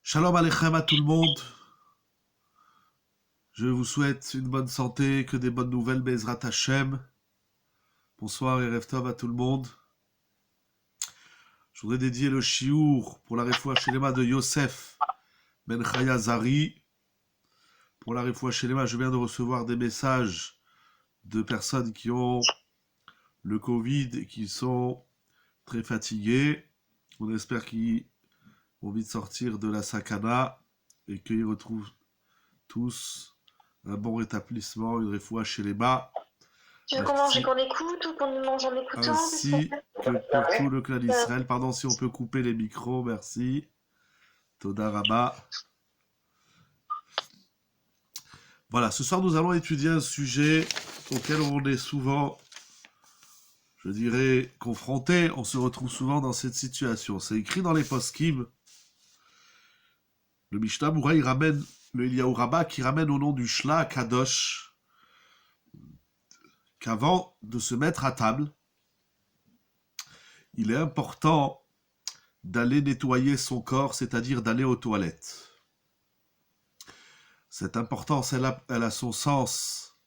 Shalom Aleichem à tout le monde. Je vous souhaite une bonne santé, que des bonnes nouvelles, Bezrat Hashem. Bonsoir et Erev Tov à tout le monde. Je voudrais dédier le chiour pour la Refoua Shelema de Yosef Ben Chaya Zari. Pour la Refoua Shelema, je viens de recevoir des messages de personnes qui ont le Covid et qui sont très fatiguées. On espère qu'ils vont vite sortir de la sakana et qu'ils retrouvent tous un bon rétablissement, une refoua chez les bas, Tu veux qu'on mange et qu'on écoute ou qu'on mange en écoutant? ainsi que pour tout le clan d'Israël. Pardon si on peut couper les micros, merci. Toda Rabba. Voilà, ce soir nous allons étudier un sujet auquel on est souvent, je dirais, confronté. On se retrouve souvent dans cette situation. C'est écrit dans les poskim. Le Mishnah Moura, il ramène le Eliyahu Rabbah qui ramène au nom du Shla Kadosh qu'avant de se mettre à table, il est important d'aller nettoyer son corps, c'est-à-dire d'aller aux toilettes. Cette importance, elle a son sens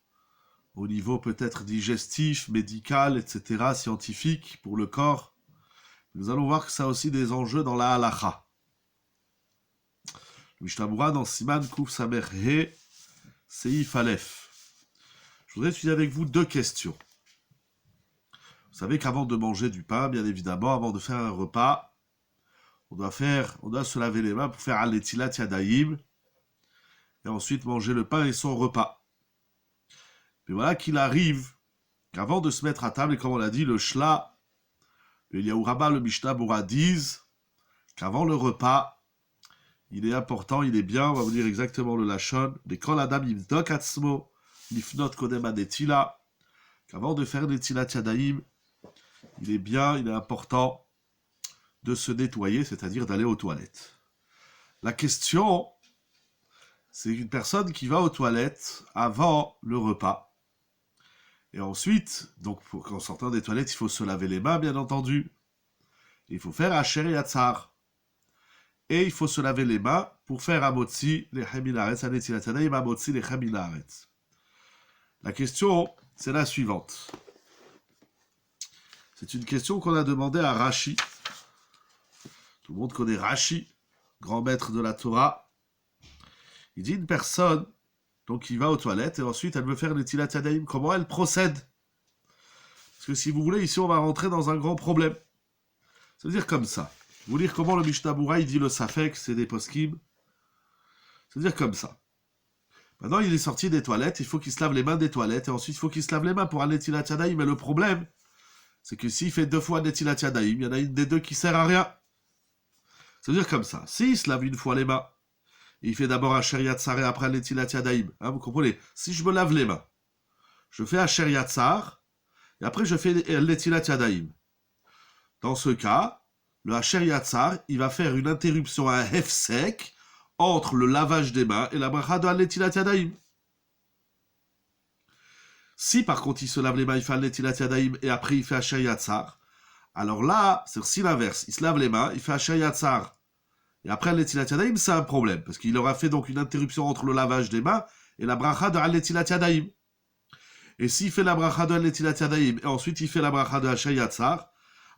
au niveau peut-être digestif, médical, etc., scientifique pour le corps. Nous allons voir que ça a aussi des enjeux dans la halacha. Le Mishnah Moura dans Siman Kuf Samer He Seif Aleph. Je voudrais étudier avec vous deux questions. Vous savez qu'avant de manger du pain, bien évidemment, avant de faire un repas, on doit se laver les mains pour faire al-netilat yadayim et ensuite manger le pain et son repas. Mais voilà qu'il arrive qu'avant de se mettre à table, et comme on l'a dit, le Shla, le Eliyahu Rabbah, le Mishnah Moura disent qu'avant le repas, il est important, il est bien, on va vous dire exactement le lashon, mais quand l'adam yivdok atzmo, lifnot kodem adetila, qu'avant de faire netilat yadayim, il est bien, il est important de se nettoyer, c'est-à-dire d'aller aux toilettes. La question, c'est une personne qui va aux toilettes avant le repas. Et ensuite, donc en sortant des toilettes, il faut se laver les mains, bien entendu. Il faut faire Asher Yatzar. Et il faut se laver les mains pour faire Amotzi les Chemilaretz, Anetilat Yadayim, Amotzi les Chemilaretz. La question, c'est la suivante. C'est une question qu'on a demandé à Rashi. Tout le monde connaît Rashi, grand maître de la Torah. Il dit une personne, donc qui va aux toilettes, et ensuite elle veut faire Netilat Yadayim. Comment elle procède? Parce que si vous voulez, ici on va rentrer dans un grand problème. Ça veut dire comme ça. Je vais vous lire comment le Mishnah Moura, il dit le Safek, c'est des poskim. Ça veut dire comme ça. Maintenant, il est sorti des toilettes, il faut qu'il se lave les mains des toilettes, et ensuite il faut qu'il se lave les mains pour un Netilat Yadayim. Mais le problème, c'est que s'il fait 2 fois Netilat Yadayim, il y en a une des deux qui sert à rien. Ça veut dire comme ça. S'il se lave une fois les mains, et il fait d'abord un Asher Yatzar et après un Netilat Yadayim, hein, vous comprenez? Si je me lave les mains, je fais un Asher Yatzar, et après je fais Netilat Yadayim. Dans ce cas, le Asher Yatzar, il va faire une interruption, un hefsek, entre le lavage des mains et la bracha de Netilat Yadayim. Si par contre il se lave les mains, il fait Netilat Yadayim et après il fait Asher Yatzar, alors là, c'est si l'inverse, il se lave les mains, il fait Asher Yatzar, et après Netilat Yadayim, c'est un problème, parce qu'il aura fait donc une interruption entre le lavage des mains et la bracha de Netilat Yadayim. Et s'il fait la bracha de Netilat Yadayim et ensuite il fait la bracha de Asher Yatzar,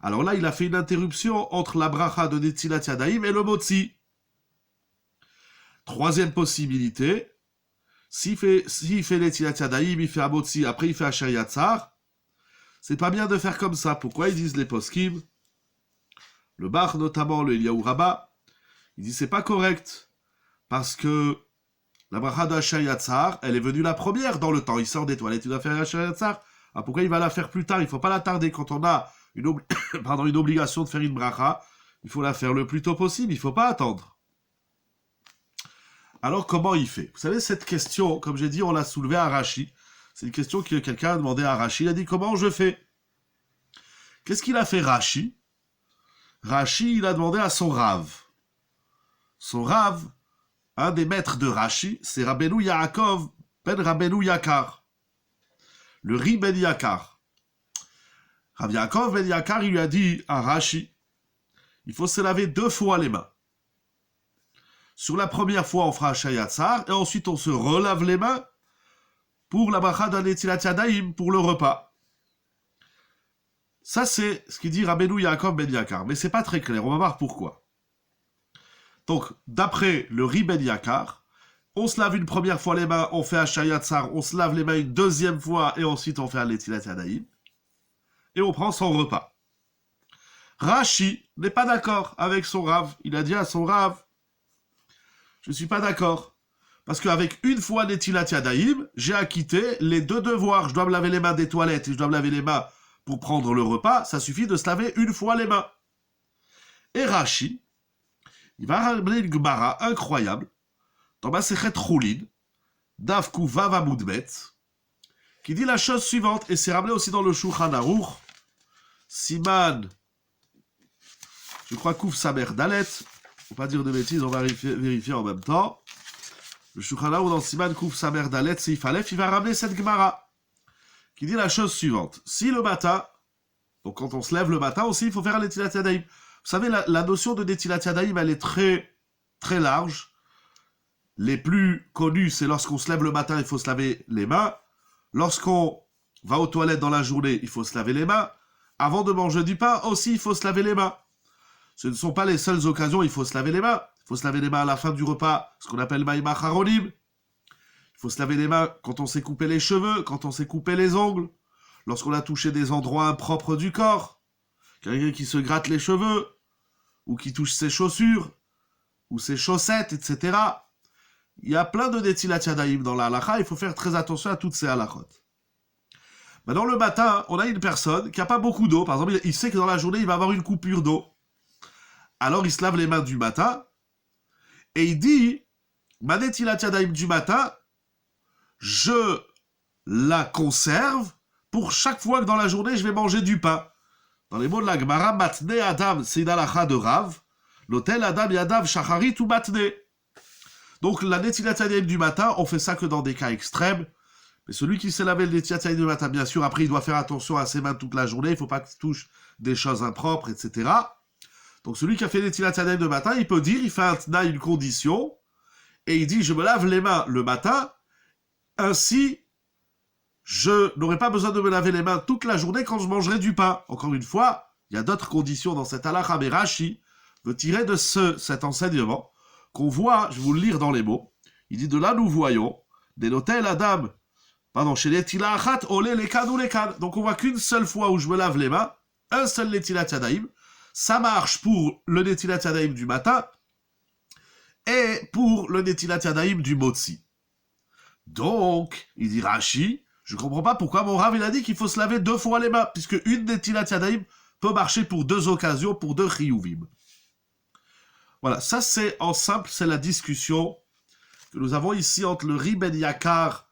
alors là, il a fait une interruption entre la bracha de Netilat Yadayim et le motzi. Troisième possibilité, s'il fait Netilat Yadayim, il fait un motzi, après il fait Asher Yatzar, c'est pas bien de faire comme ça. Pourquoi ils disent les poskim? Le Bach, notamment le Eliyahu Rabbah, il dit c'est pas correct, parce que la bracha de Asher Yatzar, elle est venue la première dans le temps. Il sort des toilettes, il doit faire Asher Yatzar. Ah, pourquoi il va la faire plus tard? Il faut pas la tarder quand on a une obligation de faire une bracha, il faut la faire le plus tôt possible, il ne faut pas attendre. Alors comment il fait? Vous savez, cette question, comme j'ai dit, on l'a soulevée à Rashi. C'est une question que quelqu'un a demandé à Rashi. Il a dit comment je fais? Qu'est-ce qu'il a fait Rashi? Rashi, il a demandé à son Rav. Son Rav, un des maîtres de Rashi, c'est Rabbeinu Yaakov ben Rabbeinu Yakar. Le Ri ben Yakar. Rav Yaakov ben Yakar, il lui a dit à Rashi, il faut se laver 2 fois les mains. Sur la première fois, on fera Shayatzar, et ensuite on se relave les mains pour la bracha d'un Netilat Yadayim, pour le repas. Ça, c'est ce qu'il dit Rabbeinu Yaakov Ben Yakar, mais c'est pas très clair, on va voir pourquoi. Donc, d'après le Ri Ben Yakar, on se lave une première fois les mains, on fait un Shayatzar, on se lave les mains une deuxième fois, et ensuite on fait un Netilat Yadayim, et on prend son repas. Rashi n'est pas d'accord avec son Rav. Il a dit à son Rav, je ne suis pas d'accord. Parce qu'avec une fois Netilat Yadayim, j'ai acquitté les deux devoirs. Je dois me laver les mains des toilettes et je dois me laver les mains pour prendre le repas. Ça suffit de se laver une fois les mains. Et Rashi, il va ramener une Gemara incroyable dans Masechet Choulin, Daf Kuf Vav Amud Bet, qui dit la chose suivante, et c'est ramené aussi dans le Shulchan Aruch, Siman, je crois Kuf Samer Dalet, faut pas dire de bêtises, on va vérifier en même temps. Le Shulchan Aruch dans Siman Kuf Samer Dalet, Seif Aleph, il va ramener cette Gemara, qui dit la chose suivante. Si le matin, donc quand on se lève le matin aussi, il faut faire un Netilat Yadayim. Vous savez, la notion de Netilat Yadayim, elle est très, très large. Les plus connus, c'est lorsqu'on se lève le matin, il faut se laver les mains. Lorsqu'on va aux toilettes dans la journée, il faut se laver les mains. Avant de manger du pain, aussi, il faut se laver les mains. Ce ne sont pas les seules occasions où il faut se laver les mains. Il faut se laver les mains à la fin du repas, ce qu'on appelle Maïm Acharonim. Il faut se laver les mains quand on s'est coupé les cheveux, quand on s'est coupé les ongles, lorsqu'on a touché des endroits impropres du corps, quelqu'un qui se gratte les cheveux, ou qui touche ses chaussures, ou ses chaussettes, etc. Il y a plein de Netilat Yadayim dans la halakha, il faut faire très attention à toutes ces halakhot. Maintenant, le matin, on a une personne qui n'a pas beaucoup d'eau. Par exemple, il sait que dans la journée, il va avoir une coupure d'eau. Alors, il se lave les mains du matin, et il dit, ma Netilat Yadayim du matin, je la conserve pour chaque fois que dans la journée, je vais manger du pain. Dans les mots de la Gemara, matne Adam, c'est une halakha de Rav, l'hôtel Adam Yadav Shacharit ou matne. Donc, la Netilat Yadayim du matin, on fait ça que dans des cas extrêmes. Mais celui qui s'est lavé le Netilat Yadayim du matin, bien sûr, après, il doit faire attention à ses mains toute la journée. Il ne faut pas qu'il touche des choses impropres, etc. Donc, celui qui a fait le Netilat Yadayim du matin, il peut dire, il fait un tna, une condition, et il dit, je me lave les mains le matin, ainsi, je n'aurai pas besoin de me laver les mains toute la journée quand je mangerai du pain. Encore une fois, il y a d'autres conditions dans cette halakha, mais Rashi veut tirer de cet enseignement qu'on voit, je vais vous le lire dans les mots, il dit, de là nous voyons, des notel Adam, chez Netilat Achat, olé lekan ou lekan. Donc on voit qu'une seule fois où je me lave les mains, un seul Netilat Yadayim, ça marche pour le Netilat Yadayim du matin et pour le Netilat Yadayim du motzi. Donc, il dit Rashi, je ne comprends pas pourquoi mon Rav il a dit qu'il faut se laver 2 fois les mains, puisque une Netilat Yadayim peut marcher pour 2 occasions, pour 2 chiyuvim. Voilà, ça c'est en simple, c'est la discussion que nous avons ici entre le Ri Ben Yakar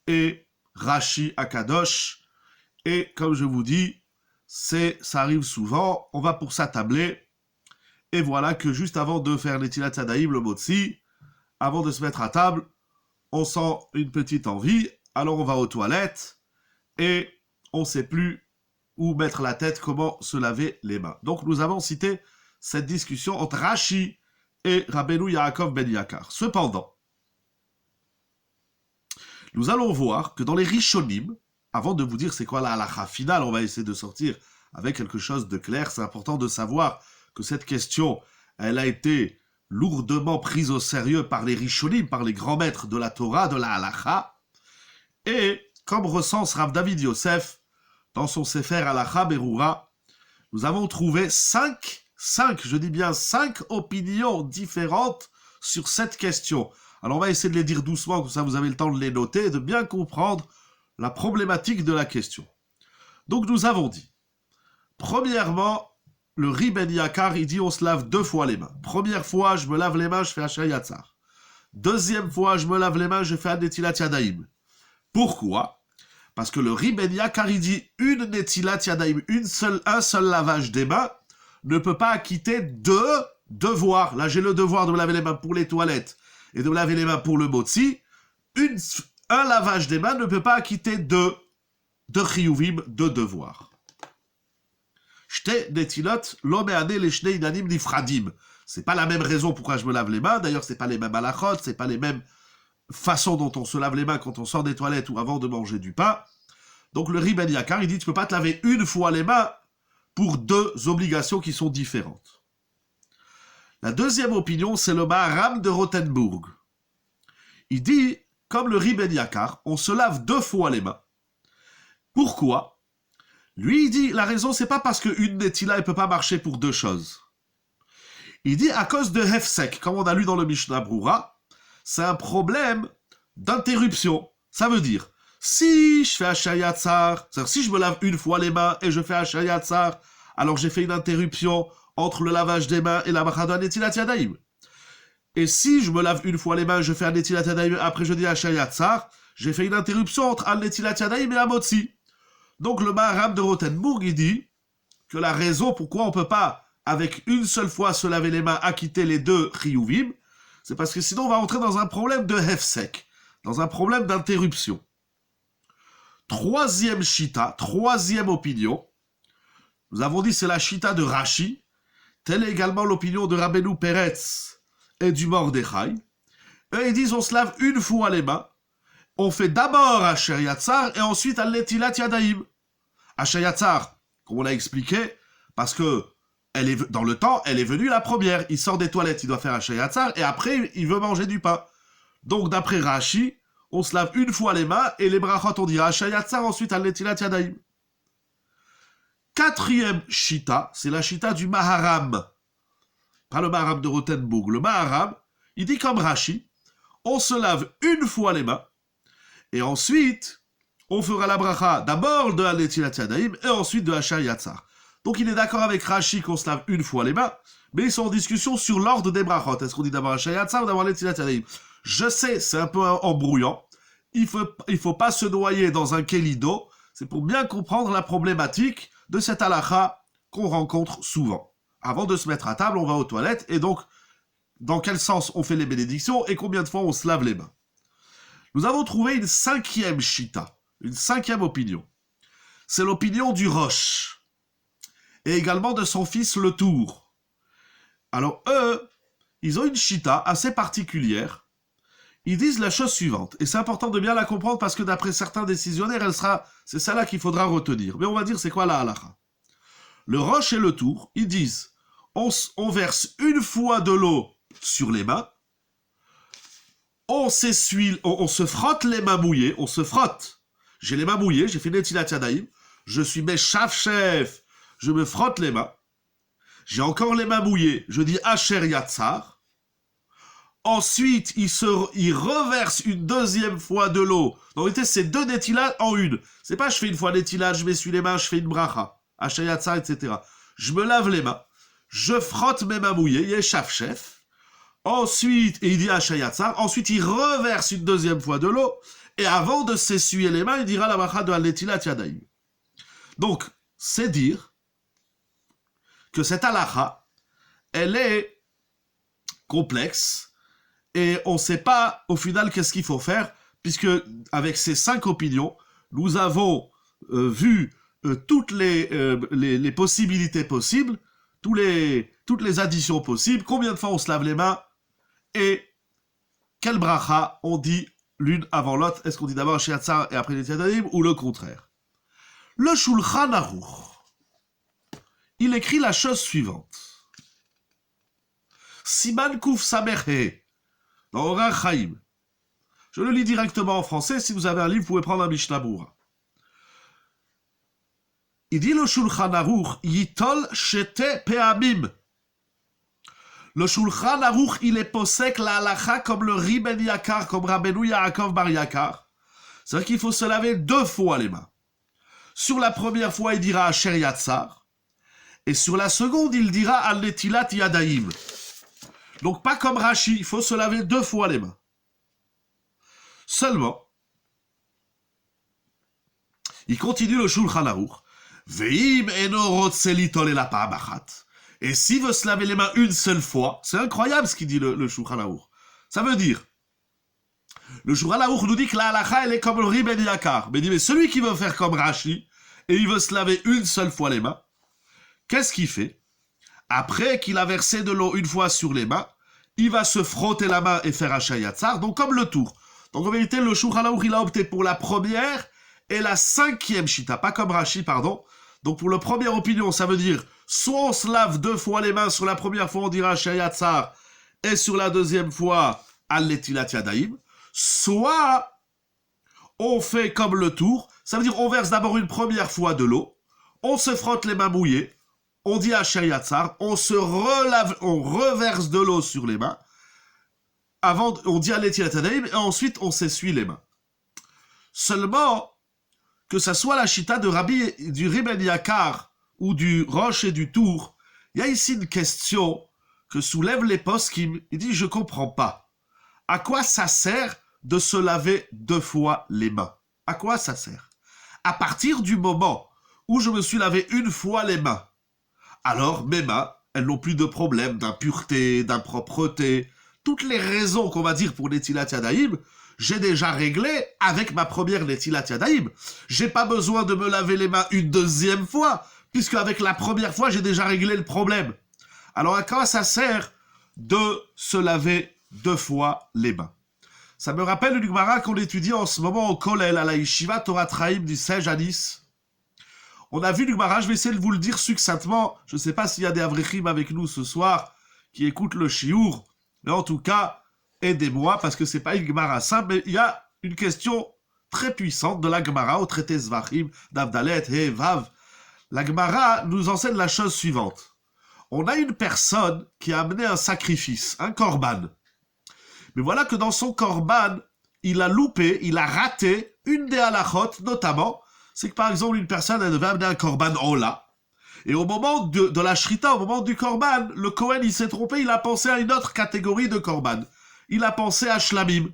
et Rashi Akadosh. Et comme je vous dis, ça arrive souvent, on va pour s'attabler. Et voilà que juste avant de faire Netilat Yadayim, le motzi, avant de se mettre à table, on sent une petite envie, alors on va aux toilettes et on ne sait plus où mettre la tête, comment se laver les mains. Donc nous avons cité cette discussion entre Rashi et Rabbeinu Yaakov Ben Yakar. Cependant, nous allons voir que dans les Rishonim, avant de vous dire c'est quoi la halakha finale, on va essayer de sortir avec quelque chose de clair. C'est important de savoir que cette question, elle a été lourdement prise au sérieux par les Rishonim, par les grands maîtres de la Torah, de la halakha. Et comme recense Rav David Yosef, dans son Sefer Halakha Berura, nous avons trouvé 5 opinions différentes sur cette question. Alors on va essayer de les dire doucement, comme ça vous avez le temps de les noter et de bien comprendre la problématique de la question. Donc nous avons dit, premièrement, le Ri Ben Yakar, il dit on se lave 2 fois les mains. Première fois, je me lave les mains, je fais un Shayatzar. Deuxième fois, je me lave les mains, je fais un Netilat Yadayim. Pourquoi ? Parce que le Ri Ben Yakar, il dit une Netilat Yadayim, un seul lavage des mains, ne peut pas acquitter 2 devoirs. Là, j'ai le devoir de me laver les mains pour les toilettes et de me laver les mains pour le motzi. Un lavage des mains ne peut pas acquitter 2 chiyuvim, 2 devoirs. Shte netilot lo me'ane le shnei inanim nifradim. C'est pas la même raison pourquoi je me lave les mains. D'ailleurs, c'est pas les mêmes halachot, c'est pas les mêmes façons dont on se lave les mains quand on sort des toilettes ou avant de manger du pain. Donc le Ri Ben Yakar, il dit, tu peux pas te laver une fois les mains pour deux obligations qui sont différentes. La deuxième opinion, c'est le Maharam de Rothenburg. Il dit, comme le Ri Ben Yakar, on se lave deux fois les mains. Pourquoi? Lui, il dit, la raison, c'est pas parce qu'une Netila, elle peut pas marcher pour deux choses. Il dit, à cause de Hefsek, comme on a lu dans le Mishnah Brura, c'est un problème d'interruption. Ça veut dire, si je fais Ashayatzar, c'est-à-dire si je me lave une fois les mains et je fais Ashayatzar, alors j'ai fait une interruption entre le lavage des mains et la bracha d'un Netilat Yadayim. Et si je me lave une fois les mains, je fais un Netilat Yadayim, après je dis Ashayatzar, j'ai fait une interruption entre un Netilat Yadayim et un Motzi. Donc le Maharam de Rothenburg, il dit que la raison pourquoi on ne peut pas, avec une seule fois, se laver les mains, acquitter les deux Chiyuvim, c'est parce que sinon on va entrer dans un problème de Hefsek, dans un problème d'interruption. Troisième Shita, troisième opinion, nous avons dit c'est la Shita de Rashi, telle est également l'opinion de Rabbeinu Peretz et du Mordechai. Eux, ils disent on se lave une fois les mains, on fait d'abord Asher Yatzar et ensuite Al-Netilat Yadayim. Asher Yatzar, comme on l'a expliqué, parce que elle est, dans le temps, elle est venue la première. Il sort des toilettes, il doit faire Asher Yatzar et après, il veut manger du pain. Donc, d'après Rashi, on se lave une fois les mains et les brachot, on dit Asher Yatzar, ensuite Al-Netilat Yadayim. Quatrième Shita, c'est la Shita du Maharam. Pas le Maharam de Rothenburg. Le Maharam, il dit comme Rashi, on se lave une fois les mains et ensuite, on fera la bracha d'abord de Al-Netilat Yadayim et ensuite de Asher Yatzar. Donc il est d'accord avec Rashi qu'on se lave une fois les mains, mais ils sont en discussion sur l'ordre des brachot. Est-ce qu'on dit d'abord Asher Yatzar ou d'abord Al-Netilat Yadayim? Je sais, c'est un peu embrouillant. Il faut pas se noyer dans un kélido. C'est pour bien comprendre la problématique de cette halakha qu'on rencontre souvent. Avant de se mettre à table, on va aux toilettes, et donc, dans quel sens on fait les bénédictions et combien de fois on se lave les mains? Nous avons trouvé une cinquième shita, une cinquième opinion. C'est l'opinion du Rosh, et également de son fils le Tour. Alors eux, ils ont une shita assez particulière. Ils disent la chose suivante, et c'est important de bien la comprendre parce que d'après certains décisionnaires, c'est celle-là qu'il faudra retenir. Mais on va dire c'est quoi la halakha. Le Rosh et le Tour, ils disent, on verse une fois de l'eau sur les mains, on s'essuie, on se frotte les mains mouillées, on se frotte. J'ai les mains mouillées, j'ai fait Netilat Yadayim, je suis Meshav chef, je me frotte les mains. J'ai encore les mains mouillées, je dis Asher Yatzar. Ensuite, il reverse une deuxième fois de l'eau. En réalité, c'est deux Netilat en une. C'est pas je fais une fois Netilat, je m'essuie les mains, je fais une bracha, Asher Yatzar, etc. Je me lave les mains, je frotte mes mains mouillées, Yeshav chef. Ensuite, et il dit Asher Yatzar, ensuite il reverse une deuxième fois de l'eau, et avant de s'essuyer les mains, il dira la bracha de Al-Netilat Yadayim. Donc, c'est dire que cette halakha, elle est complexe, et on ne sait pas au final qu'est-ce qu'il faut faire, puisque avec ces 5 opinions, nous avons vu toutes les possibilités possibles, toutes les additions possibles, combien de fois on se lave les mains, et quelle bracha on dit l'une avant l'autre. Est-ce qu'on dit d'abord Asher Yatzar et après Netilat Yadayim, ou le contraire? Le Shulchan Aruch, il écrit la chose suivante. Siman Kuf Samer dans Orach Chaim. Je le lis directement en français. Si vous avez un livre, vous pouvez prendre un Mishnah Brura. Il dit le Shulchan Aruch, Yitol Shete Pe'amim. Le Shulchan Aruch, il est posek la halakha comme le Ri Ben Yakar, comme Rabbeinu Yaakov Bar Yakar. C'est-à-dire qu'il faut se laver 2 fois les mains. Sur la première fois, il dira Asher Yatzar. Et sur la seconde, il dira Al-Netilat Yadayim. Donc pas comme Rashi, il faut se laver 2 fois les mains. Seulement, il continue le Shulchan Aruch. Ve'im eno rotze litol ela pa'am achat. Et s'il veut se laver les mains une seule fois, c'est incroyable ce qu'il dit le Shulchan Aruch. Ça veut dire, le Shulchan Aruch nous dit que la halakha, elle est comme le Ri Ben Yakar. Mais il dit, mais celui qui veut faire comme Rashi, et il veut se laver une seule fois les mains, qu'est-ce qu'il fait? Après qu'il a versé de l'eau une fois sur les mains, il va se frotter la main et faire Hachayatzar, donc comme le tour. Donc en vérité, le Shulchan Aruch, il a opté pour la première et la 5e Shita, pas comme Rashi, pardon. Donc pour la première opinion, ça veut dire, soit on se lave 2 fois les mains, sur la première fois on dira Hachayatzar, et sur la deuxième fois, Al-Netilat Yadayim, soit on fait comme le tour, ça veut dire on verse d'abord une première fois de l'eau, on se frotte les mains mouillées, on dit Asher Yatzar, on se relave, on reverse de l'eau sur les mains, avant on dit Al-Netilat Yadayim, et ensuite on s'essuie les mains. Seulement, que ça soit la chita du Riben Yakar ou du Roche et du Tour, il y a ici une question que soulèvent les poskim. Il dit, je comprends pas. À quoi ça sert de se laver 2 fois les mains? À quoi ça sert? À partir du moment où je me suis lavé une fois les mains, alors mes mains, elles n'ont plus de problème d'impureté, d'impropreté. Toutes les raisons qu'on va dire pour Netilat Yadayim, j'ai déjà réglé avec ma première Netilat Yadayim. J'ai pas besoin de me laver les mains une deuxième fois, puisque avec la première fois, j'ai déjà réglé le problème. Alors à quoi ça sert de se laver 2 fois les mains? Ça me rappelle une Gemara qu'on étudie en ce moment au Kollel, à la Yeshiva Torah Traim du Sej à Nice. On a vu une Gemara, je vais essayer de vous le dire succinctement. Je ne sais pas s'il y a des Avrechim avec nous ce soir qui écoutent le Shiur, mais en tout cas, aidez-moi parce que c'est pas une Gemara simple, mais il y a une question très puissante de la Gemara au traité Zvachim, d'Avdalet et Vav. La Gemara nous enseigne la chose suivante. On a une personne qui a amené un sacrifice, un korban. Mais voilà que dans son korban, il a loupé, il a raté une des halachot, notamment, c'est que par exemple, une personne, elle devait amener un korban ola. Et au moment de la shrita, au moment du korban, le Kohen, il s'est trompé, il a pensé à une autre catégorie de korban. Il a pensé à shlamim.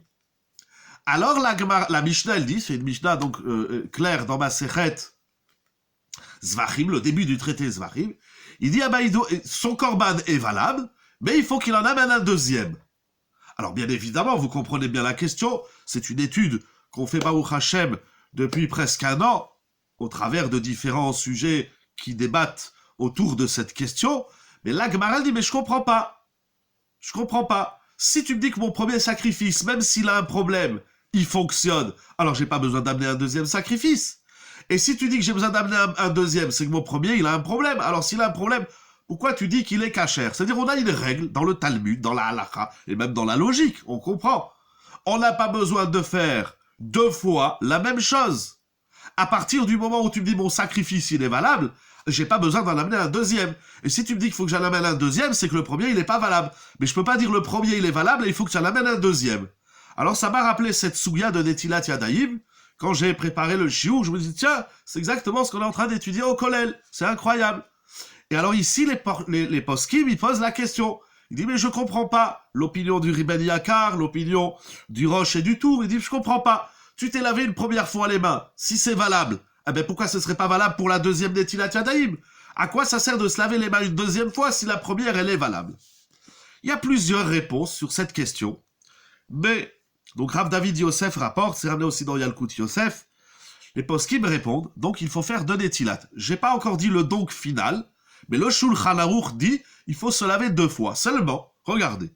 Alors la Mishnah, elle dit, c'est une Mishnah donc claire dans ma Sechet Zvachim, le début du traité Zvachim, il dit, son korban est valable, mais il faut qu'il en amène un deuxième. Alors bien évidemment, vous comprenez bien la question, c'est une étude qu'on fait Baruch Hashem depuis presque 1 an, au travers de différents sujets qui débattent autour de cette question, mais là, Gemara dit, mais je comprends pas. Je comprends pas. Si tu me dis que mon premier sacrifice, même s'il a un problème, il fonctionne, alors j'ai pas besoin d'amener un deuxième sacrifice. Et si tu dis que j'ai besoin d'amener un deuxième, c'est que mon premier, il a un problème. Alors s'il a un problème, pourquoi tu dis qu'il est kasher? C'est-à-dire on a une règle dans le Talmud, dans la halakha, et même dans la logique, on comprend. On n'a pas besoin de faire 2 fois la même chose. À partir du moment où tu me dis mon sacrifice, il est valable, j'ai pas besoin d'en amener un deuxième. Et si tu me dis qu'il faut que j'en amène un deuxième, c'est que le premier, il est pas valable. Mais je peux pas dire le premier, il est valable et il faut que j'en amène un deuxième. Alors ça m'a rappelé cette souya de Netilat Yadayim. Quand j'ai préparé le shiur, je me dis, tiens, c'est exactement ce qu'on est en train d'étudier au Kollel. C'est incroyable. Et alors ici, les poskim, ils posent la question. Il dit, mais je comprends pas l'opinion du Riben Yakar, l'opinion du Roche et du Tour. Il dit, je comprends pas. Tu t'es lavé une première fois les mains. Si c'est valable, eh ben pourquoi ce serait pas valable pour la deuxième Netilat Yadayim? À quoi ça sert de se laver les mains une deuxième fois si la première, elle est valable? Il y a plusieurs réponses sur cette question. Mais, donc Rav David Yosef rapporte, c'est ramené aussi dans Yalkut Yosef, les poskim répondent, donc il faut faire 2 Netilat. J'ai pas encore dit le donc final, mais le Shulchan Aruch dit, il faut se laver 2 fois. Seulement, regardez.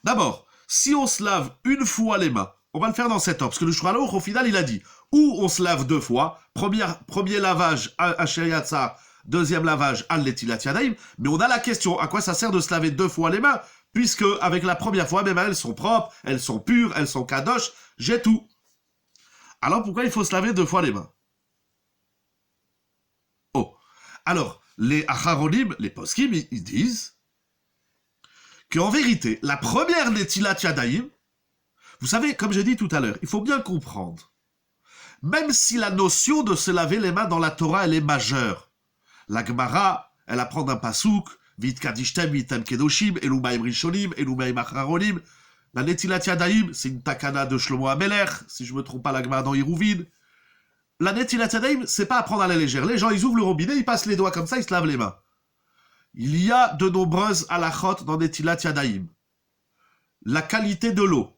D'abord, si on se lave une fois les mains, on va le faire dans cet ordre, parce que le Shulchan Aruch, au final, il a dit, ou on se lave 2 fois, premier lavage à Asher Yatzar, deuxième lavage à Netilat Yadayim, mais on a la question, à quoi ça sert de se laver 2 fois les mains, puisque avec la première fois, mes mains, elles sont propres, elles sont pures, elles sont kadosh, j'ai tout. Alors pourquoi il faut se laver 2 fois les mains? Oh, alors, les acharonim, les poskim, ils disent qu'en vérité, la première Netilat Yadayim, vous savez, comme j'ai dit tout à l'heure, il faut bien comprendre, même si la notion de se laver les mains dans la Torah, elle est majeure, la Gemara, elle apprend d'un pasouk, Vit kadishtem, vitem kedoshim, elumaim rishonim, elumaim acharonim, la Netilat Yadayim, c'est une takana de Shlomo HaMelech, si je me trompe pas, la Gemara dans Hiruvin. La Netilat Yadayim, c'est pas à prendre à la légère. Les gens, ils ouvrent le robinet, ils passent les doigts comme ça, ils se lavent les mains. Il y a de nombreuses halachot dans Netilat Yadayim. La qualité de l'eau,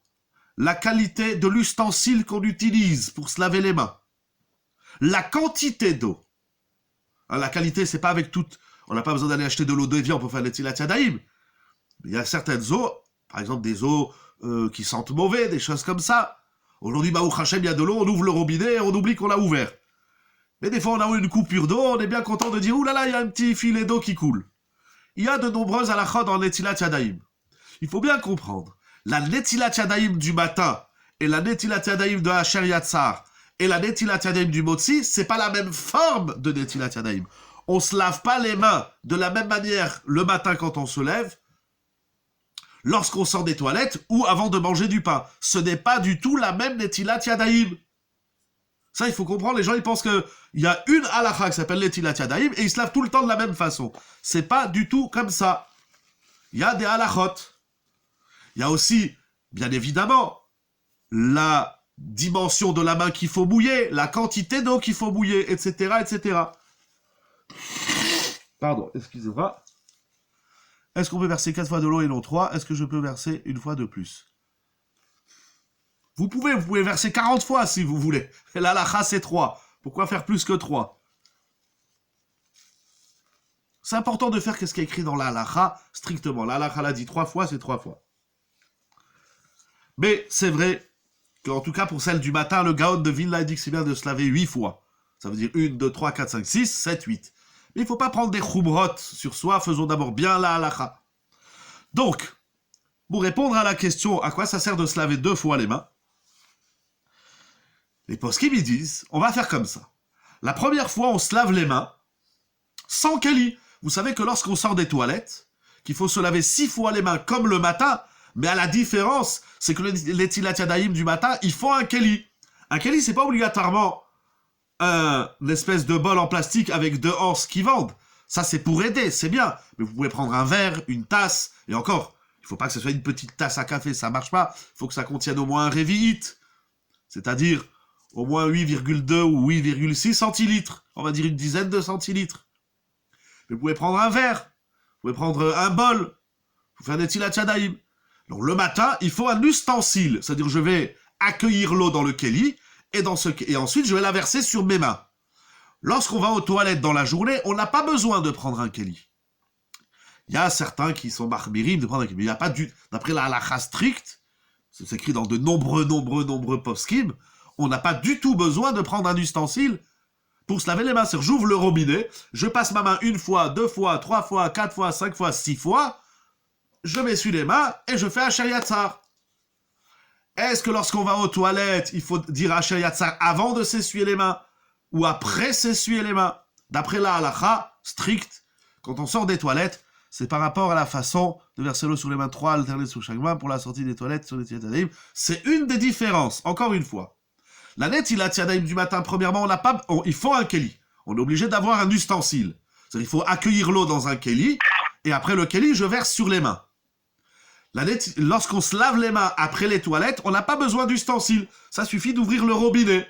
la qualité de l'ustensile qu'on utilise pour se laver les mains, la quantité d'eau. La qualité, c'est pas avec toute... On n'a pas besoin d'aller acheter de l'eau de viande pour faire Netilat Yadayim. Il y a certaines eaux, par exemple des eaux qui sentent mauvais, des choses comme ça. Aujourd'hui, Baruch Hashem, il y a de l'eau, on ouvre le robinet et on oublie qu'on l'a ouvert. Mais des fois, on a eu une coupure d'eau, on est bien content de dire « Ouh là là, il y a un petit filet d'eau qui coule ». Il y a de nombreuses halachot en Netilat Yadayim. Il faut bien comprendre. La Netilat Yadayim du matin et la Netilat Yadayim de Asher Yatzar et la Netilat Yadayim du Motzi, c'est pas la même forme de Netilat Yadayim. On se lave pas les mains de la même manière le matin quand on se lève, lorsqu'on sort des toilettes ou avant de manger du pain. Ce n'est pas du tout la même Netilat Yadayim. Ça, il faut comprendre, les gens ils pensent qu'il y a une halakha qui s'appelle Netilat Yadayim et ils se lavent tout le temps de la même façon. C'est pas du tout comme ça. Il y a des halachot. Il y a aussi, bien évidemment, la dimension de la main qu'il faut mouiller, la quantité d'eau qu'il faut mouiller, etc., etc. Pardon, excusez-moi. Est-ce qu'on peut verser 4 fois de l'eau et non 3? Est-ce que je peux verser une fois de plus? Vous pouvez verser 40 fois si vous voulez. L'halakha c'est 3. Pourquoi faire plus que 3? C'est important de faire ce qui est écrit dans l'halakha strictement. L'halakha l'a dit 3 fois, c'est 3 fois. Mais c'est vrai qu'en tout cas pour celle du matin, le Gaon de Vilna dit que c'est bien de se laver 8 fois. Ça veut dire 1, 2, 3, 4, 5, 6, 7, 8. Mais il ne faut pas prendre des khumrot sur soi, faisons d'abord bien la halakha. Donc, pour répondre à la question à quoi ça sert de se laver 2 fois les mains, les poskim ils disent, on va faire comme ça. La première fois, on se lave les mains sans keli. Vous savez que lorsqu'on sort des toilettes, qu'il faut se laver 6 fois les mains comme le matin, mais à la différence, c'est que les Tilat Yadayim du matin, il faut un keli. Un keli, c'est pas obligatoirement une espèce de bol en plastique avec 2 anses qui vendent. Ça, c'est pour aider, c'est bien. Mais vous pouvez prendre un verre, une tasse, et encore, il faut pas que ce soit une petite tasse à café, ça marche pas. Il faut que ça contienne au moins un révi'it, c'est-à-dire au moins 8,2 ou 8,6 centilitres. On va dire une dizaine de centilitres. Mais vous pouvez prendre un verre, vous pouvez prendre un bol, vous faire des Tilat Yadayim. Donc le matin, il faut un ustensile, c'est-à-dire je vais accueillir l'eau dans le keli, et ensuite je vais la verser sur mes mains. Lorsqu'on va aux toilettes dans la journée, on n'a pas besoin de prendre un keli. Il y a certains qui sont marmirim de prendre un keli, mais il n'y a pas d'après la halakha stricte, c'est écrit dans de nombreux poskim, on n'a pas du tout besoin de prendre un ustensile pour se laver les mains. C'est-à-dire, j'ouvre le robinet, je passe ma main 1 fois, 2 fois, 3 fois, 4 fois, 5 fois, 6 fois, je m'essuie les mains et je fais Asher Yatzar. Est-ce que lorsqu'on va aux toilettes, il faut dire Asher Yatzar avant de s'essuyer les mains ou après s'essuyer les mains? D'après la halakha stricte, quand on sort des toilettes, c'est par rapport à la façon de verser l'eau sur les mains 3 alternées sur chaque main pour la sortie des toilettes sur les Tilat Yadayim. C'est une des différences, encore une fois. La Netilat Yadayim du matin, premièrement, il faut un keli. On est obligé d'avoir un ustensile. C'est-à-dire, il faut accueillir l'eau dans un keli, et après le keli, je verse sur les mains. Lorsqu'on se lave les mains après les toilettes, on n'a pas besoin d'ustensile. Ça suffit d'ouvrir le robinet.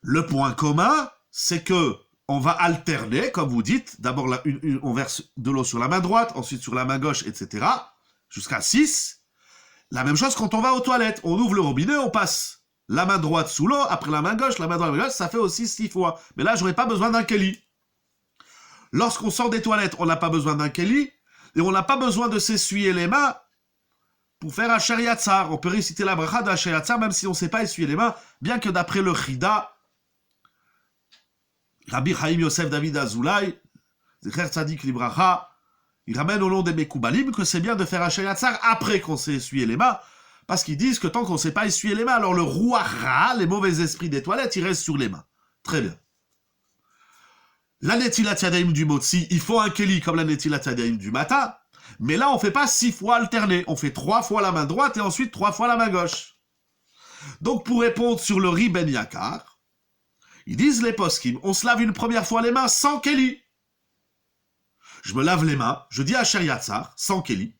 Le point commun, c'est que on va alterner, comme vous dites. D'abord, on verse de l'eau sur la main droite, ensuite sur la main gauche, etc. Jusqu'à 6. La même chose quand on va aux toilettes. On ouvre le robinet, on passe la main droite sous l'eau, après la main gauche, ça fait aussi 6 fois. Mais là, j'aurais pas besoin d'un keli. Lorsqu'on sort des toilettes, on n'a pas besoin d'un keli, et on n'a pas besoin de s'essuyer les mains pour faire Asher Yatzar. On peut réciter la bracha de Asher Yatzar, même si on ne sait pas essuyer les mains, bien que d'après le Chida, Rabbi Chaim Yosef David Azoulay, Zecher Tzadik Libracha, il ramène au nom des Mekoubalim que c'est bien de faire Asher Yatzar après qu'on s'est essuyé les mains, parce qu'ils disent que tant qu'on ne s'est pas essuyé les mains, alors le rouara, les mauvais esprits des toilettes, ils restent sur les mains. Très bien. La Netilat Yadayim du Motzi, il faut un keli comme la Netilat Yadayim du matin, mais là on ne fait pas 6 fois alterné, on fait 3 fois la main droite et ensuite 3 fois la main gauche. Donc pour répondre sur le Ri Ben Yakar, ils disent les poskim, on se lave une première fois les mains sans keli. Je me lave les mains, je dis Asher Yatzar, sans keli.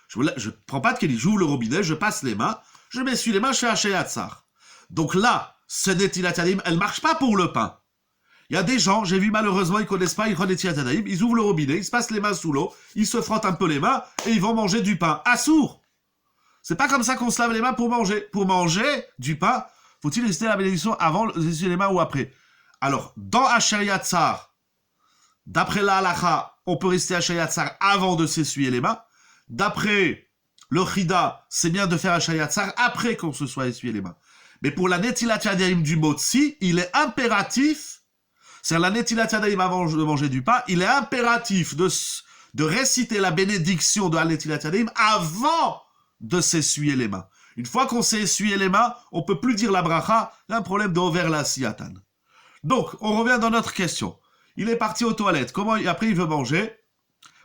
Je prends pas de keli, j'ouvre le robinet, je passe les mains, je m'essuie les mains, je fais Asher Yatzar. Donc là, ce Netilat Yadayim, elle marche pas pour le pain. Il y a des gens, j'ai vu malheureusement, ils connaissent pas, ils prennent des Netilat Yadayim, ils ouvrent le robinet, ils se passent les mains sous l'eau, ils se frottent un peu les mains et ils vont manger du pain. Assour! C'est pas comme ça qu'on se lave les mains pour manger. Pour manger du pain, faut-il réciter la bénédiction avant d'essuyer les mains ou après? Alors, dans Asher Yatzar, D'après la halakha, on peut rester à Shayatzar avant de s'essuyer les mains. D'après le Chida, c'est bien de faire un Shayatzar après qu'on se soit essuyé les mains. Mais pour la Netilat Yadayim du Motzi, il est impératif, c'est la Netilat Yadayim avant de manger du pain, il est impératif de réciter la bénédiction de la Netilat Yadayim avant de s'essuyer les mains. Une fois qu'on s'est essuyé les mains, on peut plus dire la bracha, il y a un problème d'over la siyatan. Donc, on revient dans notre question. Il est parti aux toilettes, après il veut manger?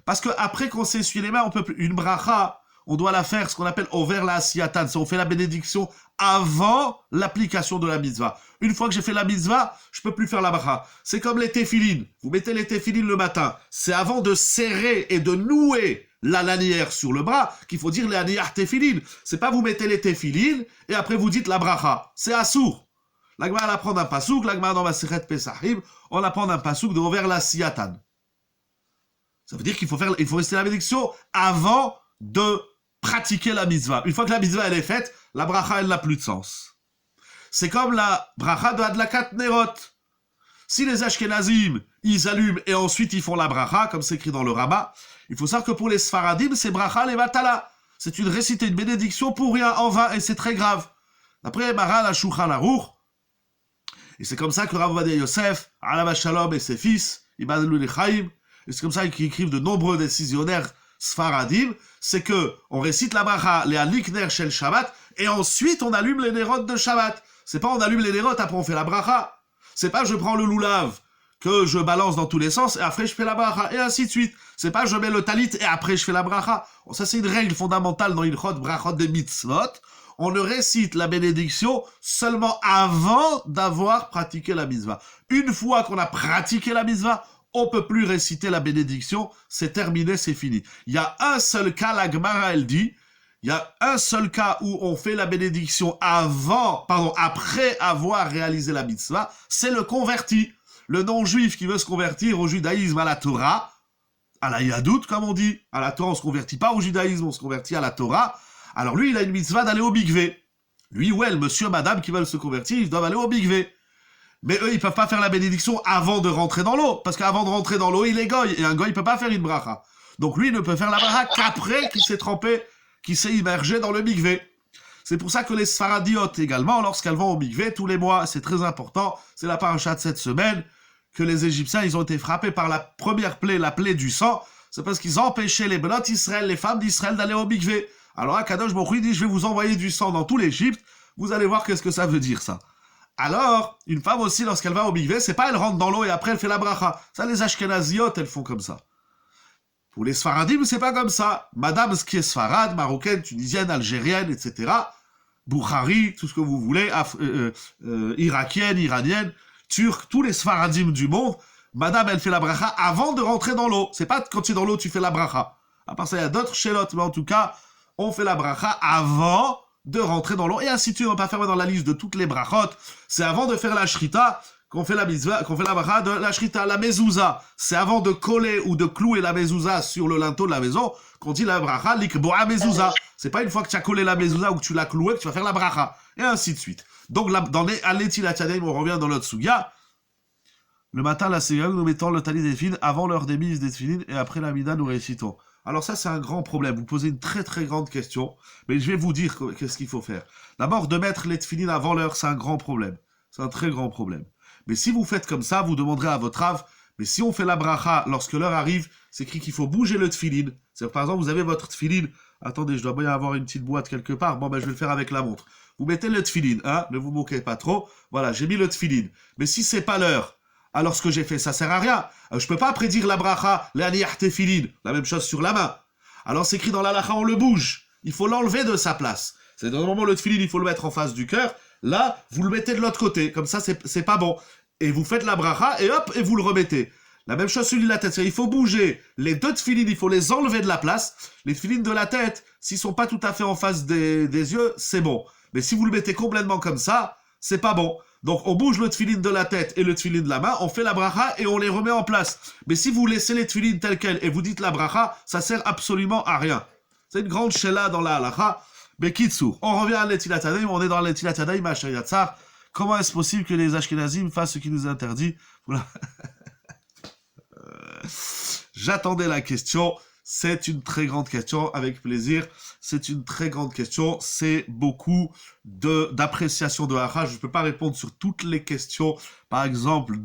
Parce que après qu'on s'est essuyé les mains, on peut plus. Une bracha, on doit la faire, ce qu'on appelle over la siyatan, c'est on fait la bénédiction avant l'application de la mitzvah. Une fois que j'ai fait la mitzvah, je peux plus faire la bracha. C'est comme les téphilines. Vous mettez les téphilines le matin. C'est avant de serrer et de nouer la lanière sur le bras qu'il faut dire les aniyar téphilines. C'est pas vous mettez les téphilines et après vous dites la bracha. C'est assour. La Gemara va prendre un pasouk, la Gemara dans Masechet Pesachim, on va prendre un pasouk de over la siyatan. Ça veut dire qu'il faut rester la bénédiction avant de pratiquer la mitzvah. Une fois que la mitzvah elle est faite, la bracha elle n'a plus de sens. C'est comme la bracha de Adlakat Nerot. Si les Ashkenazim, ils allument et ensuite ils font la bracha, comme c'est écrit dans le Rama, il faut savoir que pour les Sfaradim, c'est bracha levatala. C'est une réciter une bénédiction pour rien, en vain, et c'est très grave. D'après Maran la Shulchan Aruch, et c'est comme ça que Rav Ovadia Yosef, Alav Shalom et ses fils, Ibadlu Lechaim, et c'est comme ça qu'ils écrivent de nombreux décisionnaires Sfaradim, c'est que on récite la bracha, les Alikner Shel Shabbat, et ensuite on allume les Nerot de Shabbat. C'est pas on allume les Nerot, après on fait la bracha. C'est pas je prends le loulav que je balance dans tous les sens et après je fais la bracha et ainsi de suite. C'est pas je mets le talit et après je fais la bracha. Bon, ça c'est une règle fondamentale dans Ilchot Brachot des mitzvot. On ne récite la bénédiction seulement avant d'avoir pratiqué la mitzvah. Une fois qu'on a pratiqué la mitzvah, on peut plus réciter la bénédiction. C'est terminé, c'est fini. Il y a un seul cas, la Gemara elle dit, il y a un seul cas où on fait la bénédiction après avoir réalisé la mitzvah, c'est le converti. Le non-juif qui veut se convertir au judaïsme, à la Torah, à la Yadout, comme on dit. À la Torah, on se convertit pas au judaïsme, on se convertit à la Torah. Alors lui, il a une mitzvah d'aller au mikvé. Lui ou elle, monsieur, madame, qui veulent se convertir, ils doivent aller au mikvé. Mais eux, ils peuvent pas faire la bénédiction avant de rentrer dans l'eau. Parce qu'avant de rentrer dans l'eau, il est goy. Et un goy, il peut pas faire une bracha. Donc lui, il ne peut faire la bracha qu'après qu'il s'est trempé, qu'il s'est immergé dans le mikvé. C'est pour ça que les Sfaradiotes également, lorsqu'elles vont au mikvé, tous les mois, c'est très important, c'est la paracha de cette semaine, que les Égyptiens, ils ont été frappés par la première plaie, la plaie du sang, c'est parce qu'ils empêchaient les Benot Israël, les femmes d'Israël, d'aller au mikvé. Alors Akadosh Baruch Hu dit, je vais vous envoyer du sang dans tout l'Égypte, vous allez voir qu'est-ce que ça veut dire ça. Alors, une femme aussi, lorsqu'elle va au mikvé, c'est pas elle rentre dans l'eau et après elle fait la bracha. Ça, les Ashkenaziotes, elles font comme ça. Pour les Sfaradim, c'est pas comme ça. Madame, ce qui est Sfarad, marocaine, tunisienne, algérienne, etc., Boukhari, tout ce que vous voulez, irakienne, iranienne, turque, tous les Sfaradim du monde, madame, elle fait la bracha avant de rentrer dans l'eau. C'est pas quand tu es dans l'eau, tu fais la bracha. À part ça, il y a d'autres chélotes, mais en tout cas, on fait la bracha avant de rentrer dans l'eau. Et ainsi de suite, on va pas faire dans la liste de toutes les brachot. C'est avant de faire la shrita qu'on fait la mitzvah, qu'on fait la bracha de la shrita, la mezouza. C'est avant de coller ou de clouer la mezouza sur le linteau de la maison qu'on dit la bracha likboa mezouza. C'est pas une fois que tu as collé la mezouza ou que tu l'as cloué que tu vas faire la bracha. Et ainsi de suite. Donc, dans les Netilat Yadayim, on revient dans notre sugia. Le matin, la synagogue, nous mettons le talit des filines avant l'heure des mises des filines et après la mida, nous récitons. Alors ça, c'est un grand problème. Vous posez une très très grande question, mais je vais vous dire qu'est-ce qu'il faut faire. D'abord, de mettre les tefilines avant l'heure, c'est un grand problème. C'est un très grand problème. Mais si vous faites comme ça, vous demanderez à votre Rav, mais si on fait la bracha lorsque l'heure arrive, c'est écrit qu'il faut bouger le tefilin. C'est-à-dire, par exemple, vous avez votre tefilin. Attendez, je dois bien avoir une petite boîte quelque part. Bon, ben, je vais le faire avec la montre. Vous mettez le tefilin, hein, ne vous moquez pas trop. Voilà, j'ai mis le tefilin. Mais si c'est pas l'heure, alors ce que j'ai fait, ça sert à rien. Je peux pas prédire la bracha, l'aniyah tefilin, la même chose sur la main. Alors c'est écrit dans l'halakha, on le bouge. Il faut l'enlever de sa place. C'est dans le moment le tefilin, il faut le mettre en face du cœur. Là, vous le mettez de l'autre côté. Comme ça, c'est pas bon. Et vous faites la bracha, et hop, et vous le remettez. La même chose sur la tête. Il faut bouger. Les deux tefilin, il faut les enlever de la place. Les tefilin de la tête, s'ils sont pas tout à fait en face des yeux, c'est bon. Mais si vous le mettez complètement comme ça, c'est pas bon. Donc on bouge le tefilin de la tête et le tefilin de la main, on fait la bracha et on les remet en place. Mais si vous laissez les tefilin tels quels et vous dites la bracha, ça sert absolument à rien. C'est une grande shela dans la halakha. Mais Kitsur, on revient à Netilat Yadayim, on est dans Netilat Yadayim à Shayatzar. Comment est-ce possible que les Ashkenazim fassent ce qui nous est interdit? Voilà. J'attendais la question. C'est une très grande question, avec plaisir. C'est une très grande question. C'est beaucoup d'appréciation de halacha. Je ne peux pas répondre sur toutes les questions. Par exemple,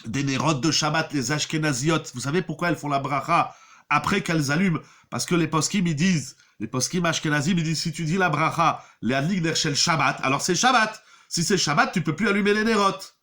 des nérotes de Shabbat, les Ashkenaziotes. Vous savez pourquoi elles font la bracha après qu'elles allument? Parce que les poskim, ils disent, les poskim Ashkenazim, ils disent, si tu dis la bracha, les adlik dershel Shabbat, alors c'est Shabbat. Si c'est Shabbat, tu peux plus allumer les nérotes.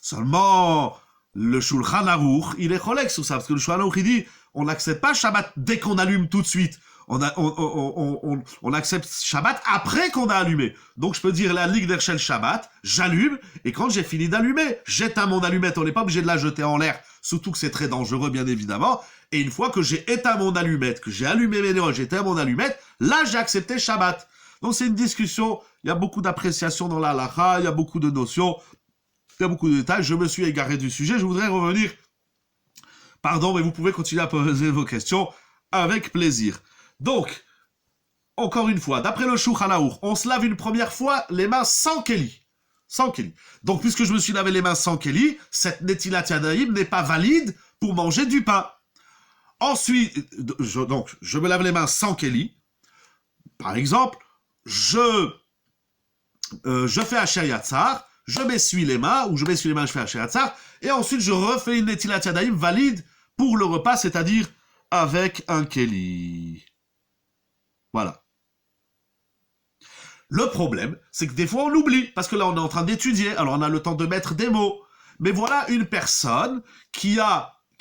Seulement, le Shulchan Aruch, il est cholek sur ça, parce que le Shulchan Aruch, il dit, on n'accepte pas Shabbat dès qu'on allume tout de suite. On accepte Shabbat après qu'on a allumé. Donc je peux dire la ligue d'Hershel Shabbat, j'allume, et quand j'ai fini d'allumer, j'éteins mon allumette. On n'est pas obligé de la jeter en l'air, surtout que c'est très dangereux, bien évidemment. Et une fois que j'ai éteint mon allumette, que j'ai allumé mes néons, j'ai éteint mon allumette, là j'ai accepté Shabbat. Donc c'est une discussion, il y a beaucoup d'appréciation dans la halakha, il y a beaucoup de notions, il y a beaucoup de détails. Je me suis égaré du sujet, je voudrais revenir. Pardon, mais vous pouvez continuer à poser vos questions avec plaisir. Donc, encore une fois, d'après le Shulchan Aruch, on se lave une première fois les mains sans keli. Sans keli. Donc, puisque je me suis lavé les mains sans keli, cette netilat yadayim n'est pas valide pour manger du pain. Ensuite, je me lave les mains sans keli. Par exemple, je fais Asher Yatzar, je m'essuie les mains, ou je m'essuie les mains, je fais Asher Yatzar, et ensuite je refais une netilat yadayim valide pour le repas, c'est-à-dire avec un keli. Voilà. Le problème, c'est que des fois on oublie, parce que là on est en train d'étudier, alors on a le temps de mettre des mots. Mais voilà une personne qui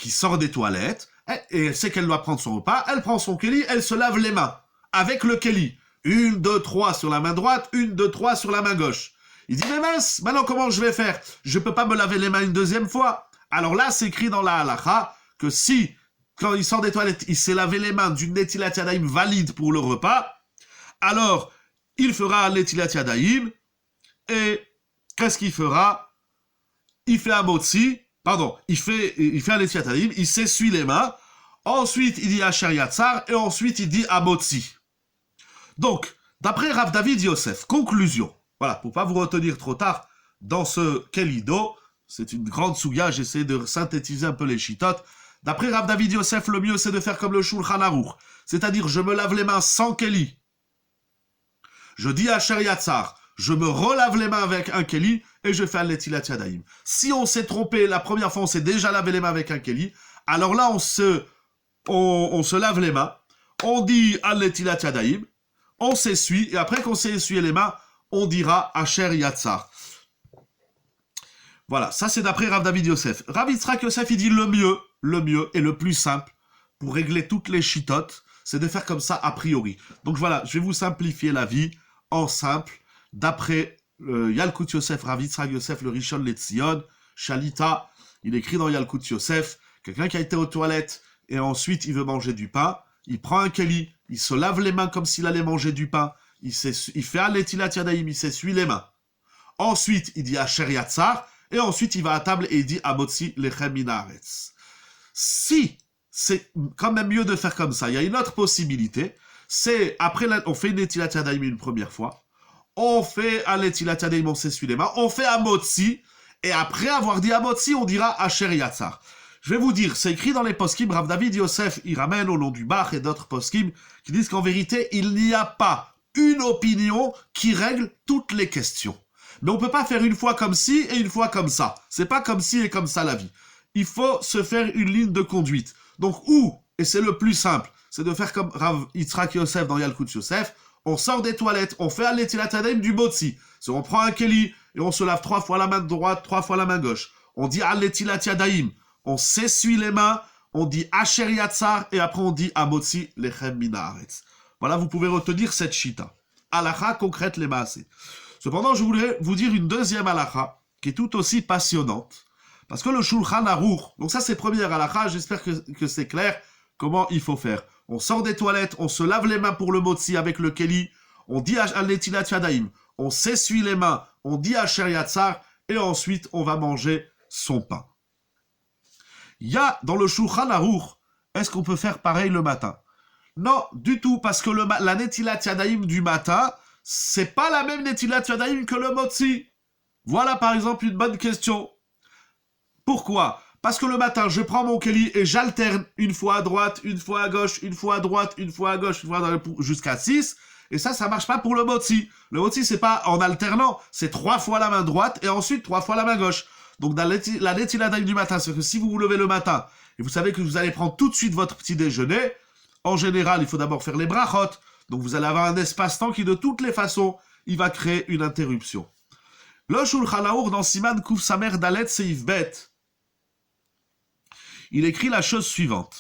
sort des toilettes, et elle sait qu'elle doit prendre son repas, elle prend son keli, elle se lave les mains, avec le keli. 1, 2, 3 sur la main droite, 1, 2, 3 sur la main gauche. Il dit, mais mince, maintenant comment je vais faire? Je peux pas me laver les mains une deuxième fois. Alors là, c'est écrit dans la halakha que si, quand il sort des toilettes, il s'est lavé les mains d'une netilat yadayim valide pour le repas, alors il fera netilat yadayim, et qu'est-ce qu'il fera? Il fait un motzi, il fait un netilat yadayim, il s'essuie les mains, ensuite il dit Asher Yatzar, et ensuite il dit Amotzi. Donc, d'après Rav David Yosef, conclusion, voilà, pour pas vous retenir trop tard dans ce Kelido, c'est une grande souga, j'essaie de synthétiser un peu les chitotes. D'après Rav David Yosef, le mieux c'est de faire comme le Shulchan Aruch, c'est-à-dire je me lave les mains sans keli, je dis Asher Yatzar, je me relave les mains avec un keli et je fais un netilat yadayim. Si on s'est trompé, la première fois on s'est déjà lavé les mains avec un keli, alors là on se lave les mains, on dit un netilat yadayim, on s'essuie, et après qu'on s'est essuyé les mains, on dira Asher Yatzar. Voilà, ça c'est d'après Rav David Yosef. Rav Yitzhak Yosef, il dit le mieux et le plus simple pour régler toutes les chitotes, c'est de faire comme ça a priori. Donc voilà, je vais vous simplifier la vie en simple, d'après Yalkut Yosef, Rav Yitzhak Yosef, le Rishon LeZion, Shalita, il écrit dans Yalkut Yosef, quelqu'un qui a été aux toilettes et ensuite il veut manger du pain, il prend un keli, il se lave les mains comme s'il allait manger du pain, il fait un netilat yadayim, il s'essuie les mains. Ensuite, il dit Asher Yatzar, et ensuite il va à table et il dit Amotzi lechem min haaretz. Si c'est quand même mieux de faire comme ça, il y a une autre possibilité, c'est après on fait une netilat yadayim une première fois, on fait un netilat yadayim, on s'essuie les mains, on fait Amotzi, et après avoir dit Amotzi, on dira Asher Yatzar. Je vais vous dire, c'est écrit dans les poskim, Rav David Yosef, il ramène au nom du Bach et d'autres poskim, qui disent qu'en vérité, il n'y a pas une opinion qui règle toutes les questions. Mais on peut pas faire une fois comme ci et une fois comme ça. C'est pas comme ci et comme ça la vie. Il faut se faire une ligne de conduite. Donc et c'est le plus simple, c'est de faire comme Rav Yitzhak Yosef dans Yalkut Yosef, on sort des toilettes, on fait un netilat yadayim du motzi. Si on prend un keli et on se lave 3 fois la main droite, 3 fois la main gauche, on dit al netilat yadayim, on s'essuie les mains, on dit Asher Yatzar, et après on dit Amotzi lechem min haaretz. Voilà, vous pouvez retenir cette shita. Halakha concrète les maaseh. Cependant, je voudrais vous dire une deuxième halakha, qui est tout aussi passionnante, parce que le Shulchan Aruch, donc ça c'est première halakha, j'espère que c'est clair comment il faut faire. On sort des toilettes, on se lave les mains pour le motzi avec le keli, on dit al netilat yadayim, on s'essuie les mains, on dit Asher Yatzar, et ensuite on va manger son pain. Il y a dans le Shulchan Aruch, est-ce qu'on peut faire pareil le matin? Non, du tout, parce que la netilat yadayim du matin, c'est pas la même netilat yadayim que le motzi. Voilà par exemple une bonne question. Pourquoi? Parce que le matin, je prends mon keli et j'alterne une fois à droite, une fois à gauche, une fois à droite, une fois à gauche, une fois à droite, jusqu'à 6. Et ça marche pas pour le motzi. Le motzi, c'est pas en alternant, c'est 3 fois la main droite et ensuite 3 fois la main gauche. Donc dans la Netilat Dayim du matin, c'est que si vous vous levez le matin et vous savez que vous allez prendre tout de suite votre petit déjeuner, en général, il faut d'abord faire les brachot. Donc vous allez avoir un espace-temps qui, de toutes les façons, il va créer une interruption. Le Shulchan Aruch dans Siman Kuf Samer Dalet Seif Bet, il écrit la chose suivante.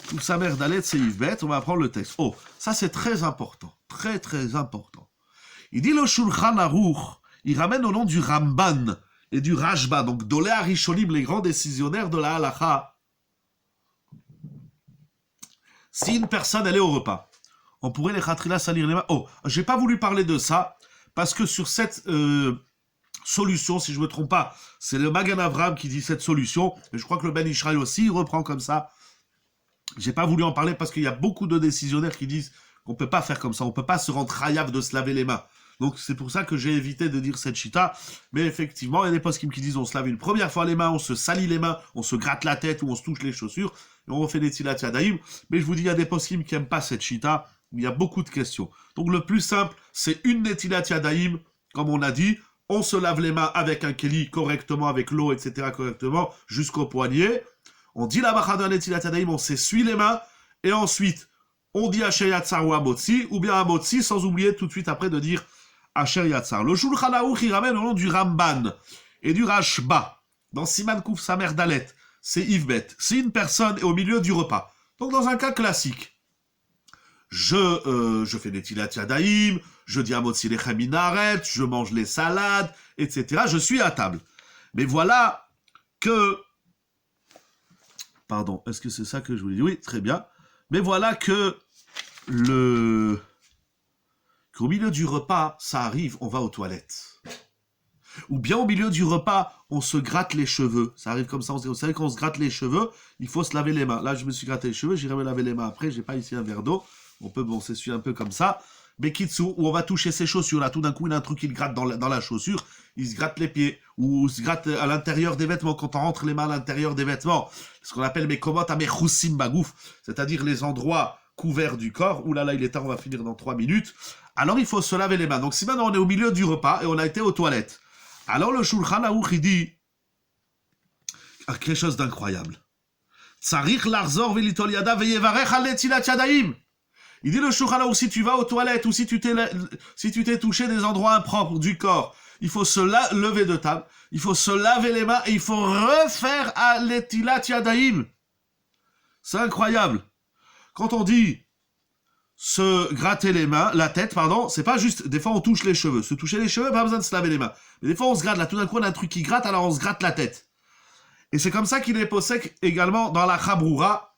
Kuf Samer Dalet Seif Bet, on va apprendre le texte. Oh, ça c'est très important, très très important. Il dit le Shulchan Aruch, il ramène au nom du Ramban et du Rashba, donc Dolé Arishonim, les grands décisionnaires de la Halacha. Si une personne, elle est au repas, on pourrait les khatrila salir les mains. Oh, j'ai pas voulu parler de ça, parce que sur cette solution, si je me trompe pas, c'est le Magan Avram qui dit cette solution, et je crois que le Ben Ishraï aussi, il reprend comme ça. J'ai pas voulu en parler parce qu'il y a beaucoup de décisionnaires qui disent qu'on peut pas faire comme ça, on peut pas se rendre chayav de se laver les mains. Donc c'est pour ça que j'ai évité de dire cette chita, mais effectivement, il y a des poskim qui disent on se lave une première fois les mains, on se salit les mains, on se gratte la tête ou on se touche les chaussures, et on refait des tilat yadayim, mais je vous dis, il y a des poskim qui aiment pas cette chita, il y a beaucoup de questions. Donc le plus simple, c'est une netilat yadayim, comme on a dit, on se lave les mains avec un keli correctement, avec l'eau, etc. correctement, jusqu'au poignet. On dit la bracha de la netilat yadayim, on s'essuie les mains, et ensuite, on dit Asher Yatzar ou Amotzi, ou bien Amotzi, sans oublier tout de suite après de dire Asher Yatzar. Le Shulchan Aruch, il ramène au nom du Ramban et du Rashba, dans Siman Kuf Samer Dalet, c'est Ivbet. Si une personne est au milieu du repas, donc dans un cas classique, je fais des tilat yadayim, je dis Amotzi lechem minaret, je mange les salades, etc. Je suis à table. Mais voilà que... Pardon, est-ce que c'est ça que je voulais dire? Oui, très bien. Mais voilà que qu'au milieu du repas, ça arrive, on va aux toilettes. Ou bien au milieu du repas, on se gratte les cheveux. Ça arrive comme ça, vous savez qu'on se gratte les cheveux, il faut se laver les mains. Là, je me suis gratté les cheveux, j'irai me laver les mains après, j'ai pas ici un verre d'eau. On peut s'essuyer un peu comme ça. Mais Kitsu, où on va toucher ses chaussures, là, tout d'un coup, il y a un truc qui le gratte dans la chaussure, il se gratte les pieds, ou se gratte à l'intérieur des vêtements, quand on rentre les mains à l'intérieur des vêtements. Ce qu'on appelle mes komot amechoussim bagouf, c'est-à-dire les endroits couverts du corps. Ouh là là, il est tard, on va finir dans 3 minutes. Alors il faut se laver les mains. Donc si maintenant on est au milieu du repas et on a été aux toilettes, alors le Shulchan Aruch, il dit quelque chose d'incroyable. Tsarich larzor velitol yada veyevarech al netilat yadayim. Il dit le Shulchan Aruch, si tu vas aux toilettes ou si tu t'es touché des endroits impropres du corps, il faut se lever de table, il faut se laver les mains et il faut refaire al netilat yadayim. C'est incroyable. Quand on dit se gratter les mains, la tête, pardon, c'est pas juste, des fois on touche les cheveux. Se toucher les cheveux, pas besoin de se laver les mains. Mais des fois on se gratte, là, tout d'un coup on a un truc qui gratte, alors on se gratte la tête. Et c'est comme ça qu'il est possèque également dans la Chabroura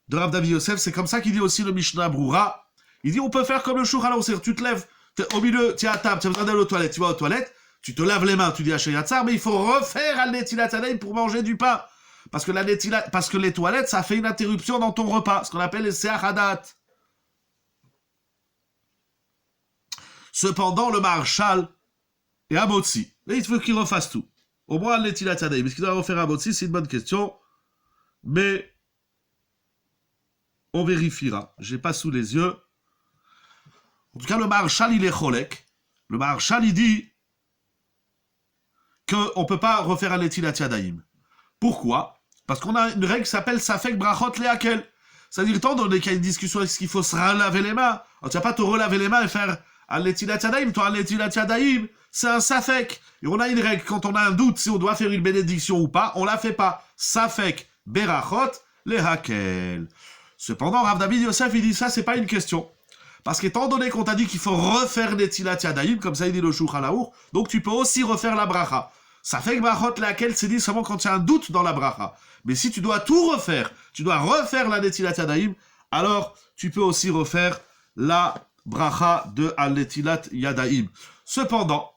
de Rav David Yosef, c'est comme ça qu'il dit aussi le Mishnah Broura. Il dit on peut faire comme le Shulchan Aruch, tu te lèves, au milieu, tu es à table, tu as besoin d'aller aux toilettes, tu vas aux toilettes, tu te laves les mains, tu dis Asher Yatzar, mais il faut refaire al netilat yadayim pour manger du pain. Parce que les toilettes, ça fait une interruption dans ton repas, ce qu'on appelle les seach hadat. Cependant, le Maharshal est à Motzi. Et il faut qu'il refasse tout. Au moins, al netilat yadayim. Est-ce qu'il doit refaire à Motzi? C'est une bonne question. Mais on vérifiera. J'ai pas sous les yeux. En tout cas, le Maharshal, il est cholek. Le Maharshal, il dit qu'on ne peut pas refaire al netilat yadayim. Pourquoi? Parce qu'on a une règle qui s'appelle Safek Brachot Leakel. C'est-à-dire, étant donné qu'il y a une discussion, est-ce qu'il faut se relaver les mains? Alors, tu vas pas te relaver les mains et faire al netilat yadayim. Toi, al netilat yadayim, c'est un Safek. Et on a une règle, quand on a un doute si on doit faire une bénédiction ou pas, on la fait pas. Safek Berachot Leakel. Cependant, Rav David Yosef, il dit ça, c'est pas une question. Parce qu'étant donné qu'on t'a dit qu'il faut refaire netilat yadayim, comme ça il dit le Shulchan Aruch, donc tu peux aussi refaire la bracha. Ça fait que brachot laquelle c'est dit seulement quand il y a un doute dans la bracha. Mais si tu dois tout refaire, tu dois refaire la netilat yadayim, alors tu peux aussi refaire la bracha de al netilat yadayim. Cependant,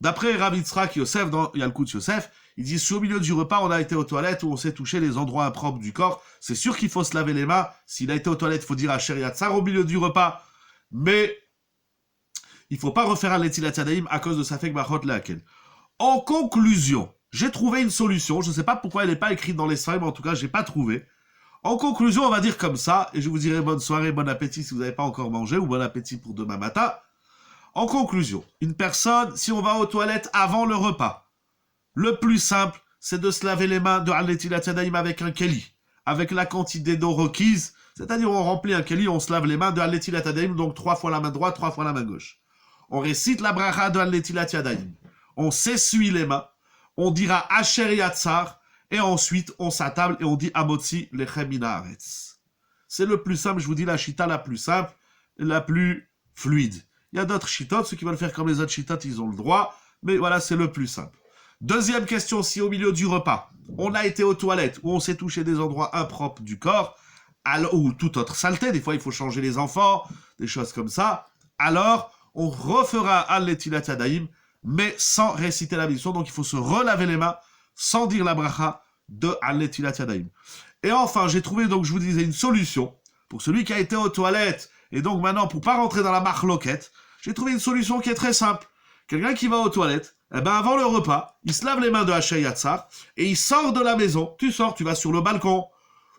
d'après Rav Yitzhak Yosef, dans Yalkut Yosef, il dit si au milieu du repas on a été aux toilettes ou on s'est touché les endroits impropres du corps, c'est sûr qu'il faut se laver les mains. S'il a été aux toilettes, il faut dire Asher Yatzar au milieu du repas. Mais il ne faut pas refaire al netilat yadayim à cause de Safek brachot laquelle. En conclusion, J'ai trouvé une solution. Je ne sais pas pourquoi elle n'est pas écrite dans les Sfarim, mais en tout cas, j'ai pas trouvé. En conclusion, on va dire comme ça, et je vous dirai bonne soirée, bon appétit si vous n'avez pas encore mangé, ou bon appétit pour demain matin. En conclusion, une personne, si on va aux toilettes avant le repas, le plus simple, c'est de se laver les mains de Al-Netilat Yadayim avec un keli, avec la quantité d'eau requise, c'est-à-dire on remplit un keli, on se lave les mains de Al-Netilat Yadayim, donc 3 fois la main droite, 3 fois la main gauche. On récite la bracha de Al-Netilat Yadayim, on s'essuie les mains, on dira Asher Yatzar, et ensuite on s'attable et on dit Amotzi Lechem Min Haaretz. C'est le plus simple, je vous dis la chita la plus simple, la plus fluide. Il y a d'autres chitotes, ceux qui veulent faire comme les autres chitotes, ils ont le droit, mais voilà, c'est le plus simple. Deuxième question, si au milieu du repas, on a été aux toilettes, ou on s'est touché des endroits impropres du corps, ou toute autre saleté, des fois il faut changer les enfants, des choses comme ça, alors on refera Al-Netilat Yadayim, mais sans réciter la bénédiction, donc il faut se relaver les mains, sans dire la bracha de Al-Netilat Yadayim. Et enfin, j'ai trouvé, donc je vous disais, une solution, pour celui qui a été aux toilettes, et donc maintenant, pour pas rentrer dans la marloquette, j'ai trouvé une solution qui est très simple. Quelqu'un qui va aux toilettes, eh ben avant le repas, il se lave les mains de Asher Yatzar, et il sort de la maison. Tu sors, tu vas sur le balcon.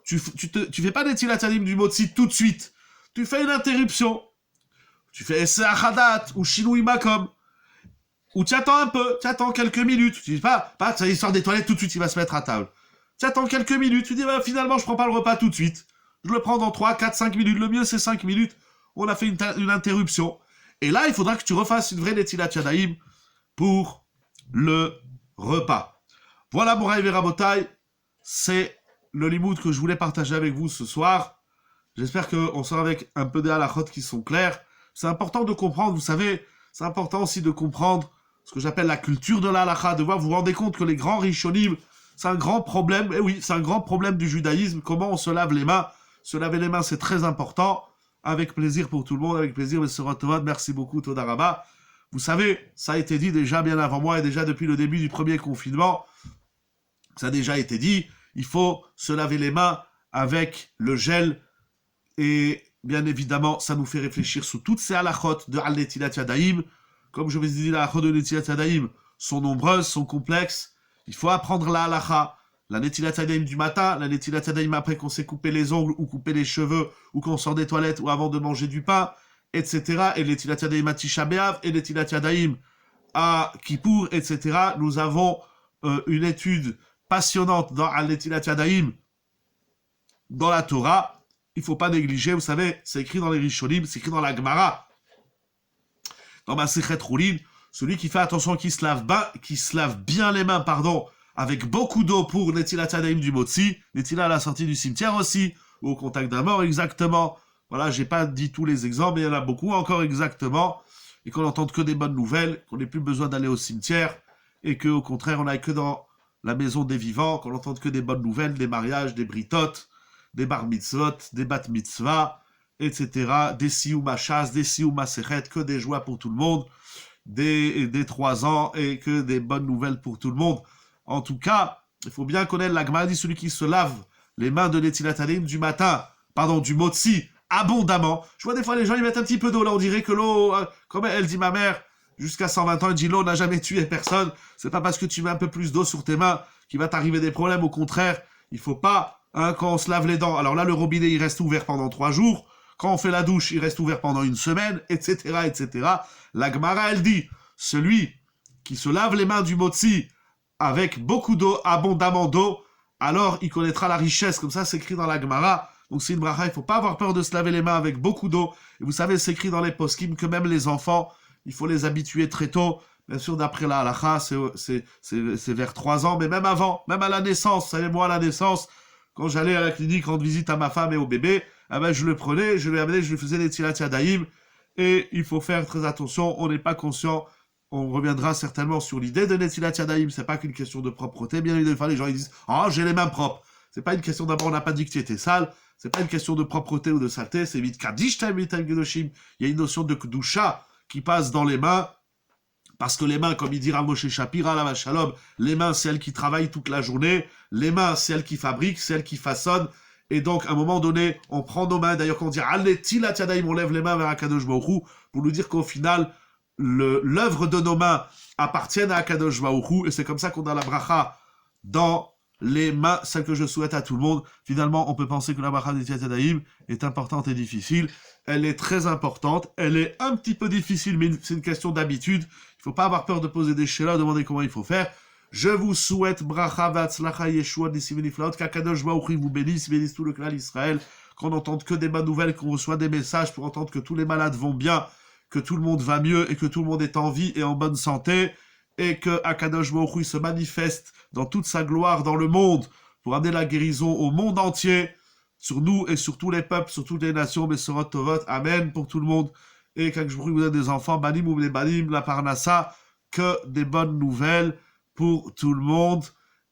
Tu fais pas des tilatanim du motzi tout de suite. Tu fais une interruption. Tu fais Esse Achadat, ou Shinui Makom. Ou tu attends un peu, tu attends quelques minutes. Tu dis pas, ça il sort des toilettes tout de suite, il va se mettre à table. Tu attends quelques minutes, tu dis, bah, finalement, je prends pas le repas tout de suite. Je le prends dans 3, 4, 5 minutes. Le mieux, c'est 5 minutes. On a fait une interruption. Et là, il faudra que tu refasses une vraie Netilat Yadayim pour le repas. Voilà, mon Rav et Rabotai, c'est le limoud que je voulais partager avec vous ce soir. J'espère qu'on sera avec un peu des halachot qui sont clairs. C'est important de comprendre, vous savez, c'est important aussi de comprendre ce que j'appelle la culture de la halacha, de voir, vous vous rendez compte que les grands rishonim, c'est un grand problème, et oui, c'est un grand problème du judaïsme, comment on se lave les mains. Se laver les mains, c'est très important. Avec plaisir pour tout le monde, avec plaisir, M. Rotovod, merci beaucoup, Toda Rabba. Vous savez, ça a été dit déjà bien avant moi, et déjà depuis le début du premier confinement, ça a déjà été dit, il faut se laver les mains avec le gel, et bien évidemment, ça nous fait réfléchir sous toutes ces halachot de Al-Netilat Yadayim. Comme je vous ai dit, les halachot de Netilat Yadayim sont nombreuses, sont complexes. Il faut apprendre la halacha, la Netilat Yadayim du matin, la Netilat Yadayim après qu'on s'est coupé les ongles ou coupé les cheveux ou qu'on sort des toilettes ou avant de manger du pain, etc. Et Netilat Yadayim à Tisha B'Av et Netilat Yadayim à Kippour, etc. Nous avons une étude passionnante dans Netilat Yadayim dans la Torah. Il ne faut pas négliger, vous savez, c'est écrit dans les Rishonim, c'est écrit dans la Gemara. Dans Masechet Roulin, celui qui fait attention, qui se lave bien les mains, avec beaucoup d'eau pour Netilat Yadayim du Motzi, Netilat à la sortie du cimetière aussi, ou au contact d'un mort exactement. Voilà, j'ai pas dit tous les exemples, mais il y en a beaucoup encore exactement, et qu'on n'entende que des bonnes nouvelles, qu'on n'ait plus besoin d'aller au cimetière, et qu'au contraire, on n'aille que dans la maison des vivants, qu'on n'entende que des bonnes nouvelles, des mariages, des britotes, des bar mitzvot, des bat mitzvah, etc., des siouma chas, des siouma sechet, que des joies pour tout le monde, des 3 ans, et que des bonnes nouvelles pour tout le monde. En tout cas, il faut bien connaître la Gemara dit celui qui se lave les mains de Netilat Yadayim du motzi, abondamment. Je vois des fois les gens, ils mettent un petit peu d'eau là, on dirait que l'eau, comme elle dit ma mère, jusqu'à 120 ans, elle dit l'eau n'a jamais tué personne. C'est pas parce que tu mets un peu plus d'eau sur tes mains qu'il va t'arriver des problèmes, au contraire, il faut pas, quand on se lave les dents, alors là, le robinet, il reste ouvert pendant 3 jours, quand on fait la douche, il reste ouvert pendant 1 semaine, etc., etc. La Gemara, elle dit, celui qui se lave les mains du motzi avec beaucoup d'eau, abondamment d'eau, alors il connaîtra la richesse, comme ça c'est écrit dans la Gemara. Donc c'est une bracha, il ne faut pas avoir peur de se laver les mains avec beaucoup d'eau. Et vous savez, c'est écrit dans les poskim que même les enfants, il faut les habituer très tôt. Bien sûr, d'après la halakha, c'est vers 3 ans, mais même avant, même à la naissance. Vous savez, moi, à la naissance, quand j'allais à la clinique rendre visite à ma femme et au bébé, eh ben, je le prenais, je lui amenais, je lui faisais des Netilat Yadayim. Et il faut faire très attention, on n'est pas conscient. On reviendra certainement sur l'idée de Netilat Yadayim. C'est pas qu'une question de propreté. Bien évidemment, les gens ils disent « Ah, j'ai les mains propres ». C'est pas une question d'abord, on n'a pas dit que tu étais sale. C'est pas une question de propreté ou de saleté. C'est vite Kaddish Taim Gedoshim. Il y a une notion de Kedusha qui passe dans les mains. Parce que les mains, comme il dit Rav Moshe Shapira, la Shalom, les mains, c'est elles qui travaillent toute la journée. Les mains, c'est elles qui fabriquent, c'est elles qui façonnent. Et donc, à un moment donné, on prend nos mains. D'ailleurs, quand on dit « Netilat Yadayim », on lève les mains vers Akadosh Baruch Hu pour nous dire qu'au final, l'œuvre de nos mains appartiennent à Akadosh Baruch Hu, et c'est comme ça qu'on a la bracha dans les mains, celle que je souhaite à tout le monde. Finalement, on peut penser que la bracha des Tiat Yadayim est importante et difficile. Elle est très importante, elle est un petit peu difficile, mais c'est une question d'habitude. Il ne faut pas avoir peur de poser des shélas, demander comment il faut faire. Je vous souhaite bracha v'atzlacha yeshua nissim v'niflaot, qu'Akadosh Baruch Hu vous bénisse tout le clan Israël, qu'on n'entende que des bonnes nouvelles, qu'on reçoit des messages pour entendre que tous les malades vont bien, que tout le monde va mieux et que tout le monde est en vie et en bonne santé, et que Akadosh Baruch Hu se manifeste dans toute sa gloire dans le monde pour amener la guérison au monde entier, sur nous et sur tous les peuples, sur toutes les nations, Besorot Tovot, Amen pour tout le monde, et quand je vous donne des enfants, Banim ou les Banim, la Parnassa, que des bonnes nouvelles pour tout le monde,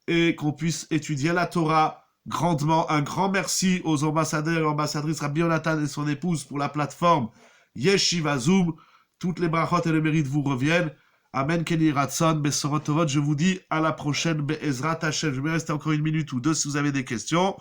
et qu'on puisse étudier la Torah grandement. Un grand merci aux ambassadeurs et ambassadrices Rabbi Yonatan et son épouse pour la plateforme Yeshiva Zoom. Toutes les brachot et les mérites vous reviennent. Amen, Kenny Ratson, Besorot Tovot. Je vous dis à la prochaine, Be'ezrat Hashem. Je vais rester encore une minute ou deux si vous avez des questions.